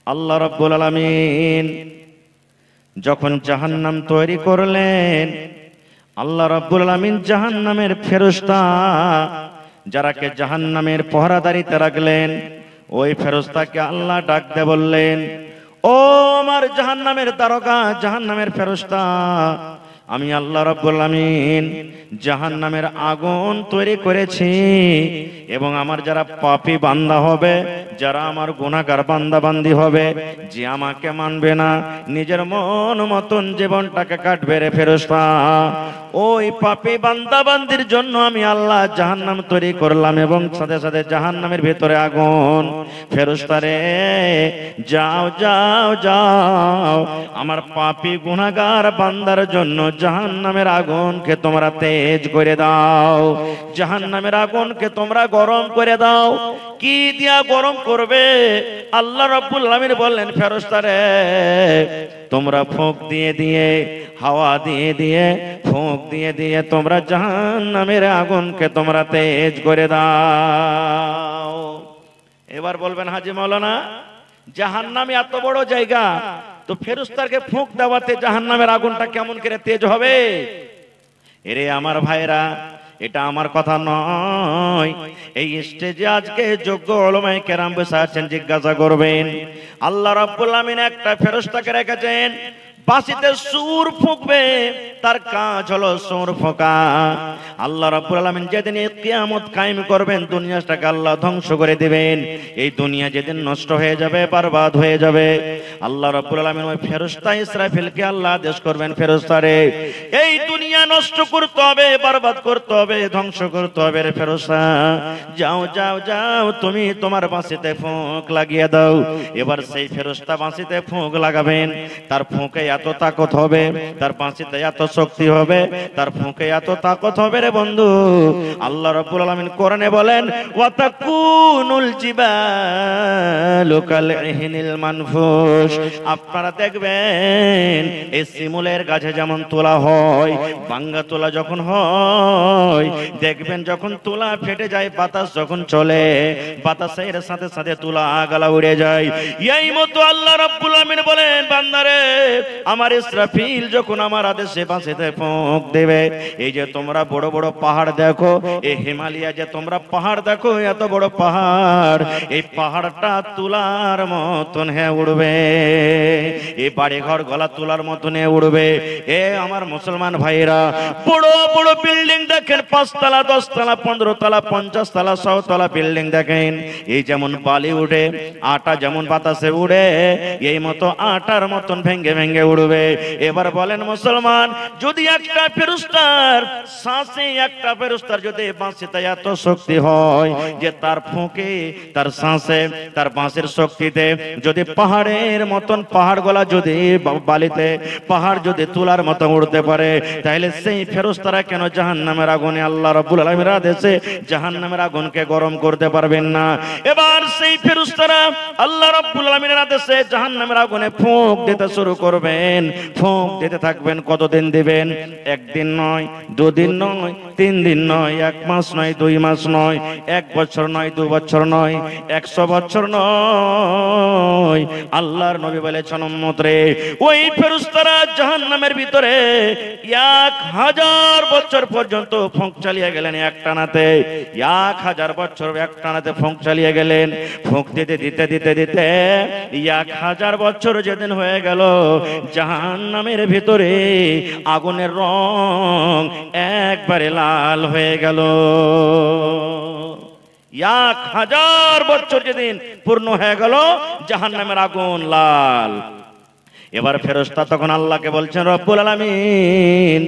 আল্লাহ রাব্বুল আলামিন যখন জাহান্নাম তৈরি করলেন, আল্লাহ রাব্বুল আলামিন জাহান্নামের ফেরেশতা যারাকে জাহান্নামের পহরাদারিতে রাখলেন, ওই ফেরেশতাকে আল্লাহ ডাক দিয়ে বললেন, ও আমার জাহান্নামের দারোগা, জাহান্নামের ফেরেশতা, আমি আল্লাহ রাব্বুল আলামিন জাহান্নামের আগুন তৈরি করেছি এবং আমার যারা পাপী বান্দা হবে, যারা আমার গুনাহগার বান্দা বান্দি হবে, যে আমাকে মানবে না, নিজের মন মতন জীবনটাকে কাটবে রে ফেরেশতা, ওই পাপী বান্দা বান্দির জন্য আমি আল্লাহ জাহান্নাম তৈরি করলাম এবং সাথে সাথে জাহান্নামের ভিতরে আগুন। ফেরেশতা রে, যাও যাও যাও, আমার পাপী গুনাহগার বান্দার জন্য জাহান্নামের আগুনকে তোমরা তেজ করে দাও, জাহান্নামের আগুনকে তোমরা গরম করে দাও। কি দিয়া গরম করবে? আল্লাহ রাব্বুল আলামিন বললেন, ফেরেশতা রে, তোমরা ফুঁক দিয়ে দিয়ে, হাওয়া দিয়ে দিয়ে, ফুঁক দিয়ে দিয়ে তোমরা জাহান্নামের আগুনকে তোমরা তেজ করে দাও। এবার বলবেন, হাজী মাওলানা, জাহান্নামে এত বড় জায়গা, তো ফেরেশতাকে ফুঁক দেওয়াতে জাহান্নামের আগুনটা কেমন করে তেজ হবে? এরে আমার ভাইরা, এটা আমার কথা নয়। এই স্টেজে আজকে যোগ্য উলামায়ে কেরাম বসে আছেন, জিজ্ঞাসা করবেন। আল্লাহ রাব্বুল আলামিন একটা ফেরেশতাকে রেখেছেন, বাঁশিতে সুর ফুঁকবে, তার কাজ হলো সুর ফোঁকা। আল্লাহ রাব্বুল আলামিন যেদিন কিয়ামত কায়েম করবেন, দুনিয়াটাকে আল্লাহ ধ্বংস করে দিবেন। এই দুনিয়া যেদিন নষ্ট হয়ে যাবে, বরবাদ হয়ে যাবে, আল্লাহ রাব্বুল আলামিন ওই ফেরেশতা ইসরাফিলকে আল্লাহ আদেশ করবেন, ফেরেশতা রে, এই দুনিয়া নষ্ট করতে হবে, বরবাদ করতে হবে, ধ্বংস করতে হবে রে ফেরেশতা, যাও যাও যাও, তুমি তোমার বাঁশিতে ফুঁক লাগিয়ে দাও। এবার সেই ফেরেশতা বাঁশিতে ফুঁক লাগাবেন, তার ফুঁকে এত তাকত হবে, তার বাঁশিতে এত শক্তি হবে, তার ফুঁকে এত তাকত হবে রে বন্ধু। আল্লাহ রাব্বুল আলামিন কোরআনে বলেন, ওয়া তাকুনুল জিবালু কাল ইহনিল মানফুস। আপনারা দেখবেন এই শিমুলের গাছে যেমন তোলা হয়, ভাঙ্গা তোলা যখন হয়, দেখবেন যখন তোলা ফেটে যায়, বাতাস যখন চলে, বাতাসের সাথে সাথে তোলা গালা উড়ে যায়। এই মতো আল্লাহ রাব্বুল আলামিন বলেন, বান্দারে, আমার ইসরাফিল যখন আমার আদেশে বাঁশিতে ফুঁক দেবে, এই যে তোমরা বড় বড় পাহাড় দেখো, এই হিমালয় যে তোমরা পাহাড় দেখো, এত বড় পাহাড়, এই পাহাড়টা তুলার মতন হয়ে উড়বে, এই বাড়ি ঘর গলা তুলার মতন হয়ে উড়বে। এ আমার মুসলমান ভাইরা, বড় বড় বিল্ডিং দেখেন, 5 তলা, 10 তলা, 15 তলা, 50 তলা, 100 তলা বিল্ডিং দেখেন, এই যেমন বালি উড়ে, আটা যেমন বাতাসে উড়ে, এই মতো আটার মতন ভেঙ্গে ভেঙ্গে উড়বে। এবার বলেন মুসলমান, যদি একটা ফেরেশতার শ্বাসে, একটা ফেরেশতার যদি বাঁশিতে এত শক্তি হয় যে তার ফুঁকে, তার শ্বাসে, তার বাঁশির শক্তিতে যদি পাহাড়ের মতন পাহাড়গুলা যদি বালিতে, পাহাড় যদি তুলার মতো উড়তে পারে, তাহলে সেই ফেরেশতারা কেন জাহান্নামের আগুনে আল্লাহ রাব্বুল আলামিনের আদেশে জাহান্নামের আগুনকে গরম করতে পারবেন না? এবার সেই ফেরেশতারা আল্লাহ রাব্বুল আলামিনের আদেশে জাহান্নামের আগুনে ফুঁক দিতে শুরু করবেন। ফুঁক দিতে থাকবেন। কতদিন দিবেন? একদিন নয়, 2 দিন নয়, 3 দিন নয়, 1 মাস নয়, 2 মাস নয়, 1 বছর নয়, 2 বছর নয়, 100 বছর নয়। আল্লাহর নবী বলেছেন, উম্মত রে, ওই ফেরেশতারা জাহান্নামের ভিতরে 1000 বছর পর্যন্ত ফুঁক চালিয়ে গেলেন একটানাতে। 1000 বছর একটানাতে ফুঁক চালিয়ে গেলেন। ফুঁক দিতে দিতে দিতে দিতে 1000 বছর যেদিন হয়ে গেল, জাহান্নামের ভিতরে আগুনের রং একবারে লাল হয়ে গেল। 1000 বছর যেদিন পূর্ণ হয়ে গেল, জাহান্নামের আগুন লাল। এবার ফেরেশতা তখন আল্লাহকে বলছেন, রব্বুল আলামিন,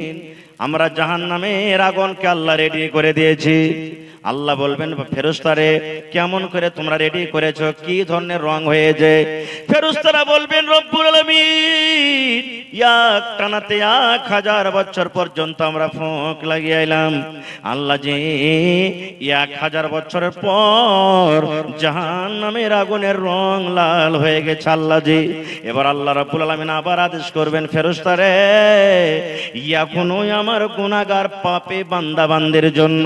আমরা জাহান্নামের আগুনকে আল্লাহ রেডি করে দিয়েছি। আল্লাহ বলবেন, ফেরেশতারে, কেমন করে তোমরা রেডি করেছো? কি ধরনের রং হয়েছে? ফেরেশতারা বলবেন, রব্বুল আলামিন, এক টানাতে 1000 বছর পর্যন্ত আমরা ফোঁক লাগিয়াইলাম। আল্লাহ যে 1000 বছরের পর জাহান্নামের আগুনের রং লাল হয়ে গেছে আল্লাহ জি। এবার আল্লাহ রাব্বুল আলামিন আবার আদেশ করবেন, ফেরেশতারে এখনো আমার গুনাহগার পাপী বান্দা বান্দির জন্য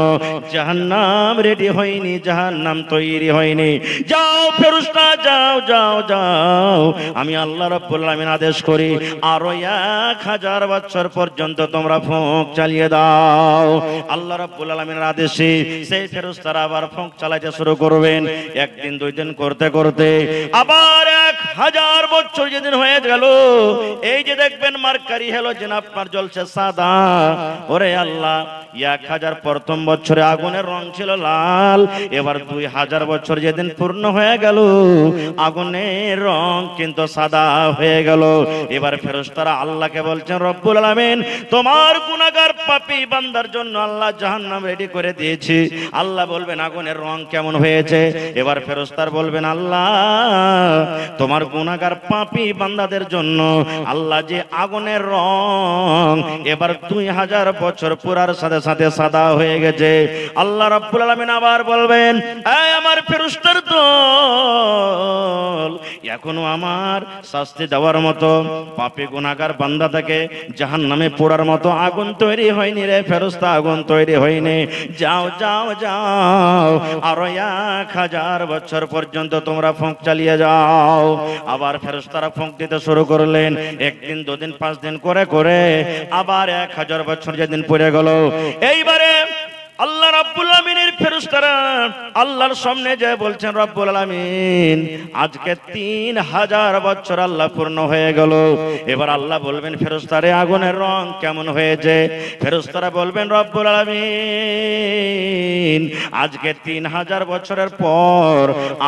জাহান্নাম রেডি হয়নি, জাহান্নাম তৈরি হয়নি। যাও ফেরেশতা, যাও যাও যাও, আমি আল্লাহ রাব্বুল আলামিন আদেশ করি আরো 1000 বছর পর্যন্ত তোমরা ফোঁক চালিয়ে দাও। আল্লাহ রাব্বুল আলামিনের আদেশে সেই ফেরেশতারা আবার ফোঁক চালাতে শুরু করবেন। একদিন দুই দিন করতে করতে আবার 1000 বছর যেদিন হয়ে গেল, এই যে দেখবেন মার্কারি হ্যালোজেন আপনার জ্বলছে সাদা। ওরে আল্লাহ, 1000 প্রথম বছরে আগুনের রং ছিল লাল, এবার 2000 বছর যেদিন পূর্ণ হয়ে গেল আগুনের রং কিন্তু সাদা হয়ে গেল। এবার ফেরেশতারা আল্লাহকে বলছেন, রব্বুল আলামিন তোমার গুনাহগার পাপী বান্দার জন্য আল্লাহ জাহান্নাম রেডি করে দিয়েছি। আল্লাহ বলবেন আগুনের রং কেমন হয়েছে? এবার ফেরেশতারা বলবেন, আল্লাহ তোমার গুনাহগার পাপী বান্দাদের জন্য আল্লাহ যে আগুনের রং এবার 2000 বছর পুরার সাথে সাথে সাদা হয়ে গেছে। আল্লাহ রাব্বুল আলামিন আবার বলবেন, এই আমার ফেরেশতার দল, এখনো আমার শাস্তি দেওয়ার মতো পাপী গুনাহগার বান্দা থেকে জাহান্নামে পোড়ার মতো আগুন তৈরি হয়নি রে ফেরেশতা, আগুন তৈরি হয়নি। যাও যাও যাও, আরো 1000 বছর পর্যন্ত তোমরা ফোঁক চালিয়ে যাও। আবার ফেরেশতারা ফোঁক দিতে শুরু করলেন। একদিন দুদিন 5 দিন করে করে আবার 1000 বছর যেদিন পড়ে গেল, এইবারে আল্লাহ রাব্বুল আলামিনের ফেরেশতারা আল্লাহর সামনে যায় বলছেন, রব্বুল আলামিন আজকে 3000 বছর আল্লাহ পূর্ণ হয়ে গেল। এবার আল্লাহ বলবেন, ফেরেশতারে আগুনের রং কেমন হয়েছে? ফেরেশতারা বলবেন, রব্বুল আলামিন আজকে 3000 বছরের পর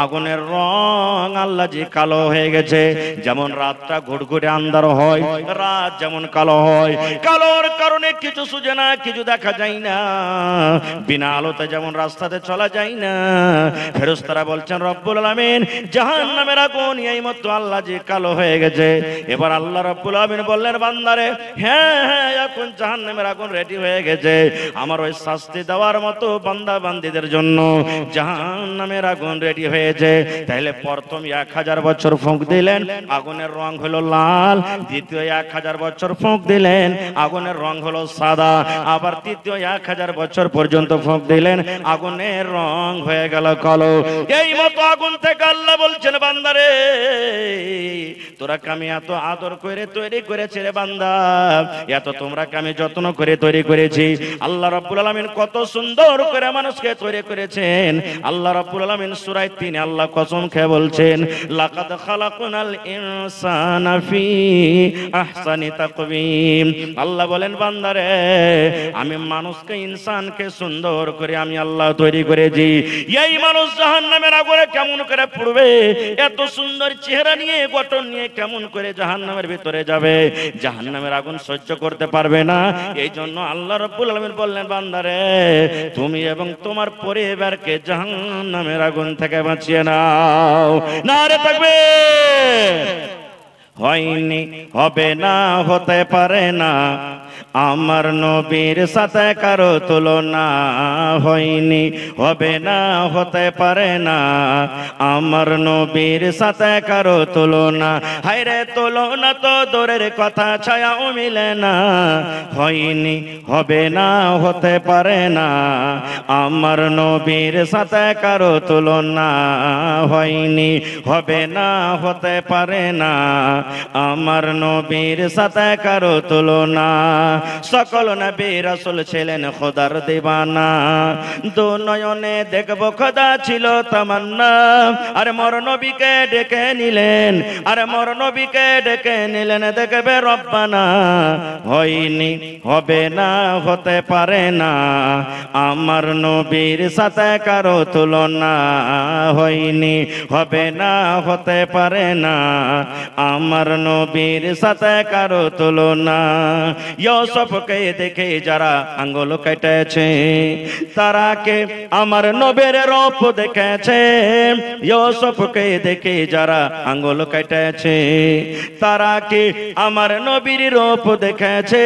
আগুনের রং আল্লাহ জি কালো হয়ে গেছে। যেমন রাতটা ঘুটঘুটে আন্ধার হয়, রাত যেমন কালো হয়, কালোর কারণে কিছু সুজে না, কিছু দেখা যায় না, বিনা আলোতে যেমন রাস্তাতে চলা যায় না। ফেরেশতারা বলছেন, রব্বুল আলামিন জাহান্নামের আগুন এই মতো আল্লাহ যে কালো হয়ে গেছে। এবার আল্লাহ রাব্বুল আলামিন বললেন, বান্দারে হ্যাঁ হ্যাঁ এখন জাহান্নামের আগুন রেডি হয়ে গেছে, আমার ওই শাস্তি দেওয়ার মতো বান্দা বান্দীদের জন্য জাহান্নামের আগুন রেডি হয়েছে। তাহলে প্রথম 1000 বছর ফোঁক দিলেন, আগুনের রং হলো লাল। দ্বিতীয় 1000 বছর ফোঁক দিলেন, আগুনের রং হলো সাদা। আবার তৃতীয় 1000 বছর পর্যন্ত ফোঁক দিলেন, আগুনের রং হয়ে গেল কালো। এই মতো আগুন থেকে আল্লাহ বলছেন, বান্দারে তোরা আমি এত আদর করে তৈরি করেছি রে বান্দা, এত তোমরা আমি যত্ন করে তৈরি করেছি। আল্লাহ রাব্বুল আলামিন কত সুন্দর করে মানুষকে তৈরি করেছেন। আল্লাহ রাব্বুল আলামিন সূরা 3 আল্লাহ কসম খেয়ে বলছেন, লাকাদ খালাকনাল ইনসানা ফি আহসানি তাকওয়িম। আল্লাহ বলেন, বান্দারে আমি মানুষকে ইনসানকে সুন্দর করে আমি আল্লাহ তৈরি করেছি। এই মানুষ জাহান্নামের আগুনে কেমন করে পড়বে? এত সুন্দর চেহারা নিয়ে, গঠন নিয়ে কেমন করে জাহান্নামের ভিতরে যাবে? জাহান্নামের আগুন সহ্য করতে পারবে না। এই জন্য আল্লাহ রাব্বুল আলামিন বললেন, বান্দারে তুমি এবং তোমার পরিবারকে জাহান্নামের আগুন থেকে বাঁচিয়ে নাও। নারে তাকবীর! হয়নি, হবে না, হতে পারে না আমার নবীর সাথে কারো তুলনা। হয়নি, হবে না, হতে পারে না আমার নবীর সাথে কারো তুলনা। হায়রে তুলনা তো দূরের কথা, ছায়াও মিলে না। হয়নি, হবে না, হতে পারে না আমার নবীর সাথে কারো তুলনা। হয়নি, হবে না, হতে পারে না আমার নবীর সাথে কারো তুলনা। সকল নবী রাসূল ছিলেন খোদার দিওয়ানা, দু নয়নে দেখব খোদা ছিল তামান্না। আর মোর নবীকে ডেকে নিলেন, আর মোর নবীকে ডেকে নিলেন দেখবে রব্বানা। হয়নি, হবে না, হতে পারে না আমার নবীর সাথে কারো তুলনা। হয়নি, হবে না, হতে পারে না আমার আমার নবীর সাথে কারো তুলনা। ইউসুফকে দেখে যারা আঙ্গুল কেটেছে তারা কে আমার নবীর রূপ দেখেছে। ইউসুফকে দেখে যারা আঙ্গুল কেটেছে তারা কি আমার নবীর রূপ দেখেছে।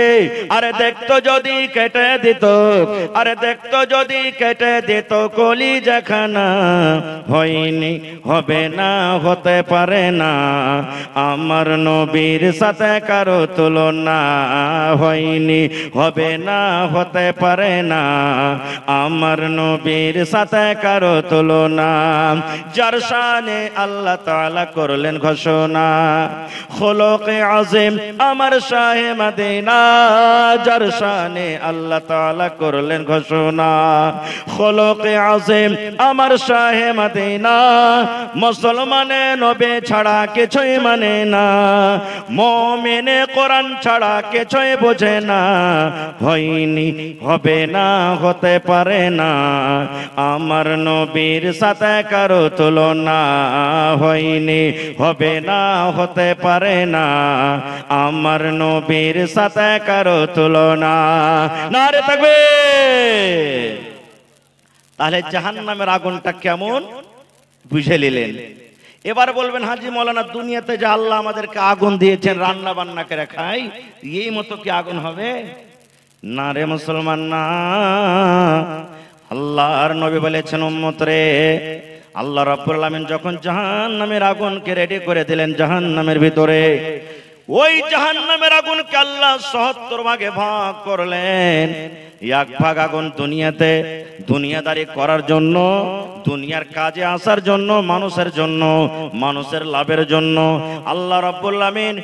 আরে দেখতো যদি কেটে দিত, আরে দেখতো যদি কেটে দিত কলিজাখানা, হয়নি হবে না হতে পারে না আমার নবীর সাথে কারো তুলনা, হয়নি হবে না হতে পারে না আমার নবীর সাথে কারো তুলনা। যার শানে আল্লাহ তাআলা করলেন ঘোষণা, খুলুকে আযীম আমার শাহে মদিনা। যার শানে আল্লাহ তাআলা করলেন ঘোষণা, খুলুকে আযীম আমার শাহে মদিনা। মুসলমানে নবী ছাড়া কিছুই মানে না, মুমিনে কোরআন ছাড়া কিছুই বোঝে না, হয়নি হবে না হতে পারে না আমার নবীর সাথে কারো তুলনা, হয়নি হবে না হতে পারে না আমার নবীর সাথে কারো তুলনা। নারে তাকবীর। তাহলে জাহান্নামের আগুনটা কেমন বুঝে নিলেন। এবার বলবেন হাজী মৌলানা দুনিয়াতে যে আল্লাহ আমাদেরকে আগুন দিয়েছেন রান্না বান্না করে খাই, এই মতো কি আগুন হবে? না রে মুসলমান না। আল্লাহর নবী বলেছেন উম্মত রে, আল্লাহ রাব্বুল আলামিন যখন জাহান্নামের আগুনকে রেডি করে দিলেন জাহান্নামের ভিতরে, ওই জাহান্নামের আগুনকে আল্লাহ ৭০ ভাগে ভাগ করলেন। এক ভাগ আগুন দুনিয়াতে দুনিয়াদারি করার জন্য, দুনিয়ার কাজে আসার জন্য, মানুষের জন্য, মানুষের লাভের জন্য আল্লাহ রাব্বুল আলামিন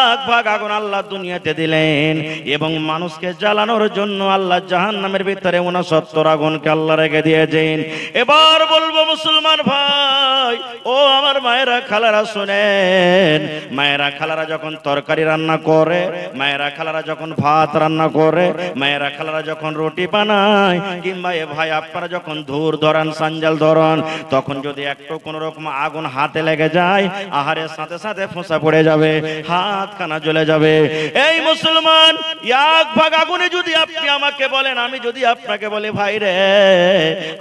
এক ভাগ আগুন আল্লাহ দুনিয়াতে দিলেন, এবং মানুষকে জ্বালানোর জন্য আল্লাহ জাহান্নামের ভিতরে ৬৯ আগুনকে আল্লাহ রেখে দিয়েছেন। এবার বলবো মুসলমান ভাই ও আমার মায়েরা খালারা শুনেন, মায়েরা খালারা যখন তরকারি রান্না করে, মায়েরা খালারা যখন ভাত রান্না করে, মায়েরা খালারা যখন রুটি বানায়, কিংবা এ ভাই আপনারা যখন ধূর ধরান সাঞ্জাল ধরান, তখন যদি একটু কোন রকম আগুন হাতে লেগে যায়, আহারের সাথে সাথে ফোঁসা পড়ে যাবে, হাত কানা জ্বলে যাবে। এই মুসলমান এক ভাগ আগুনে যদি আপনি আমাকে বলেন, আমি যদি আপনাকে বলি ভাই রে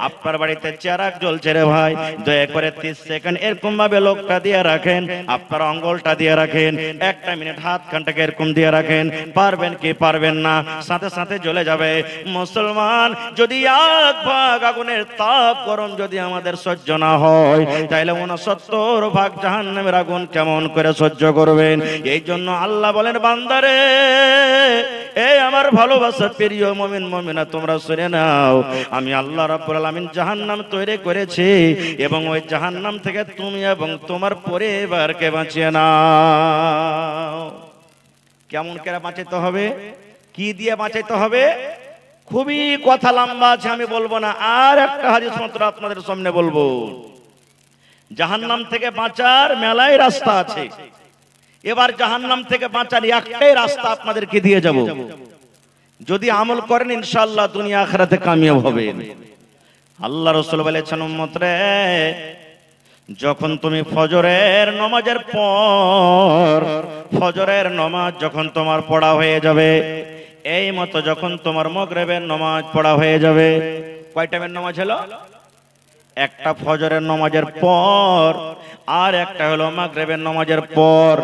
আপনার বাড়িতে চেরাগ জ্বলছে রে ভাই, দয়া করে 30 সেকেন্ড এরকম ভাবে লোকটা দিয়ে রাখেন, আপনার আঙ্গুলটা দিয়ে রাখেন, 1 মিনিট হাত কানটাকে এরকম দিয়ে রাখেন, পারবেন কি পারবেন না? সাথে সাথে জ্বলে যাবে। মুসলমান যদি এক ভাগ আগুনের তাপ গরম যদি আমাদের সহ্য না হয়, তাহলে ৬৯ ভাগ জাহান্নামের আগুন কেমন করে সহ্য করবেন? এই জন্য আল্লাহ বলেন বান্দারে, এই আমার ভালোবাসার প্রিয় মুমিন মুমিনা তোমরা শুনে নাও, আমি আল্লাহ রাব্বুল আলামিন জাহান্নাম তৈরি করেছি, এবং ওই জাহান্নাম থেকে তুমি এবং তোমার পরিবারকে বাঁচিয়ে নাও। কেমন করে বাঁচাতে হবে? কি দিয়ে বাঁচাতে হবে? খুবই কথা লম্বা আছে, আমি বলবো না। আর একটা হাদিস মাত্র আপনাদের সামনে বলবো। জাহান্নাম থেকে বাঁচার মেলাই রাস্তা আছে। এবার জাহান্নাম থেকে বাঁচার একটাই রাস্তা আপনাদেরকে দিয়ে যাব, যদি আমল করেন ইনশাআল্লাহ দুনিয়া আখিরাতে কামিয়াব হবেন। আল্লাহ রাসূল বলেছেন উম্মত রে, যখন তুমি ফজরের নামাজের পর, ফজরের নামাজ যখন তোমার পড়া হয়ে যাবে, এই মতো যখন তোমার মাগরিবের নামাজ পড়া হয়ে যাবে, কয় টাইমের নামাজ হলো? একটা ফজরের নামাজের পর, আর একটা হলো মাগরিবের নামাজের পর।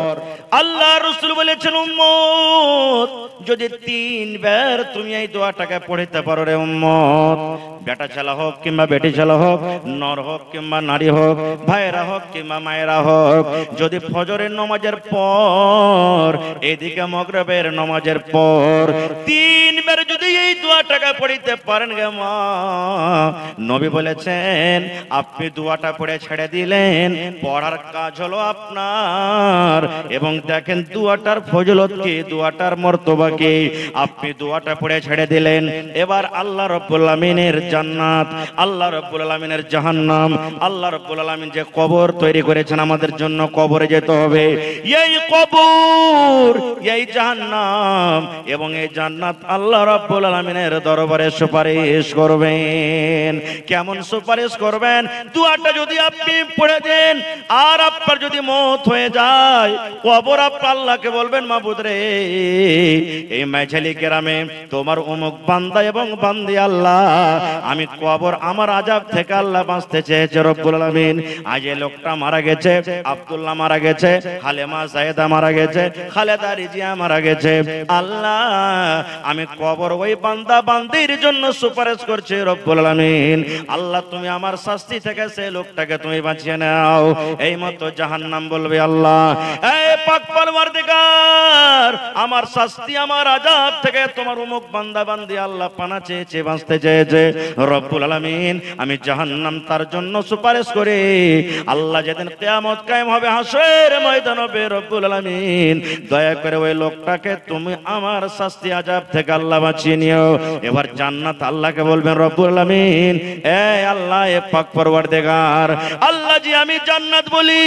আল্লাহ রাসূল বলেছেন উম্মত, যদি 3 বার তুমি এই দোয়াটাকে পড়তে পারো রে উম্মত, বেটা ছেলে হোক কিংবা বেটি ছেলে হোক, নর হোক কিংবা নারী হোক, ভাইরা হোক কিংবা মায়েরা হোক, যদি ফজরের নামাজের পর, এদিকে মাগরিবের নামাজের পর 3 বার যদি এই দোয়াটাকে পড়তে পারেন গে মা, নবী বলেছেন আপনি দোয়াটা পড়ে ছেড়ে দিলেন, পড়ার কাজ হলো আপনার। এবং দেখেন দোয়াটার ফজিলত কি, দোয়াটার মর্তবা কি, আপনি দোয়াটা পড়ে ছেড়ে দিলেন। এবার আল্লাহ রাব্বুল আলামিনের জান্নাত, আল্লাহ রাব্বুল আলামিনের জাহান্নাম, আল্লাহ রাব্বুল আলামিন যে কবর তৈরি করেছেন আমাদের জন্য, কবরে যেতে হবে। এই কবর, এই জাহান্নাম এবং এই জান্নাত আল্লাহ রাব্বুল আলামিনের দরবারে সুপারিশ করবেন। কেমন সুপারিশ করবেন? করবেন, দোয়াটা যদি আপনি পড়ে দেন আর আপনার যদি মওত হয়ে যায়, কবর আপনি আল্লাহকে বলবেন, মাবুদ রে, এই মাঝালি গ্রামে তোমার অমুক বান্দা এবং বান্দি আল্লাহ, আমি কবর আমার আযাব থেকে আল্লাহ বাঁচতে চেয়েছে রব্বুল আলামিন। আজ এই লোকটা মারা গেছে, আব্দুল্লাহ মারা গেছে, হালেমা জায়েদা মারা গেছে, খালেদা রিজিয়া মারা গেছে, আল্লাহ আমি কবর ওই বান্দা বান্দির জন্য সুপারিশ করছি রব্বুল আলামিন। আল্লাহ তুমি আমার শাস্তি থেকে সেই লোকটাকে তুমি বাঁচিয়ে নাও। এই মতো জাহান্নাম বলবে, আল্লাহ এই পাক পরওয়ারদিগার, আমার শাস্তি আমার আযাব থেকে তোমার অমুক বান্দা বান্দি আল্লাহ পানা চেয়েছে, বাঁচতে চেয়েছে রব্বুল আলামিন, আমি জাহান্নাম তার জন্য সুপারিশ করি। আল্লাহ যেদিন কিয়ামত কায়েম হবে, হাসরের ময়দান হবে, রব্বুল আলামিন দয়া করে ওই লোকটাকে তুমি আমার শাস্তি আযাব থেকে আল্লাহ বাঁচিয়ে নিও। এবার জান্নাত আল্লাহকে বলবেন, রব্বুল আলামিন এই আল্লাহ এ পাক পরওয়ারদিগার, আল্লাহ জি আমি জান্নাত বলি,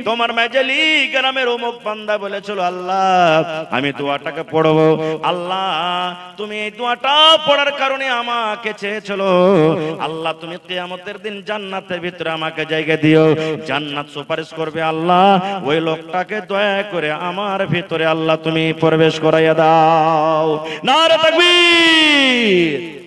তোমার মাঝালি গ্রামের অমুক বান্দা বলেছিল আল্লাহ আমি দোয়াটাকে পড়বো, আল্লাহ তুমি এই দোয়াটা পড়ার কারণে আমাকে চেয়েছিল, আল্লাহ তুমি কিয়ামতের দিন জান্নাতের ভিতরে আমাকে জায়গা দিও। জান্নাত সুপারিশ করবে, আল্লাহ ওই লোকটাকে দয়া করে আমার ভিতরে আল্লাহ তুমি প্রবেশ করাইয়া দাও। নারে তাকবীর।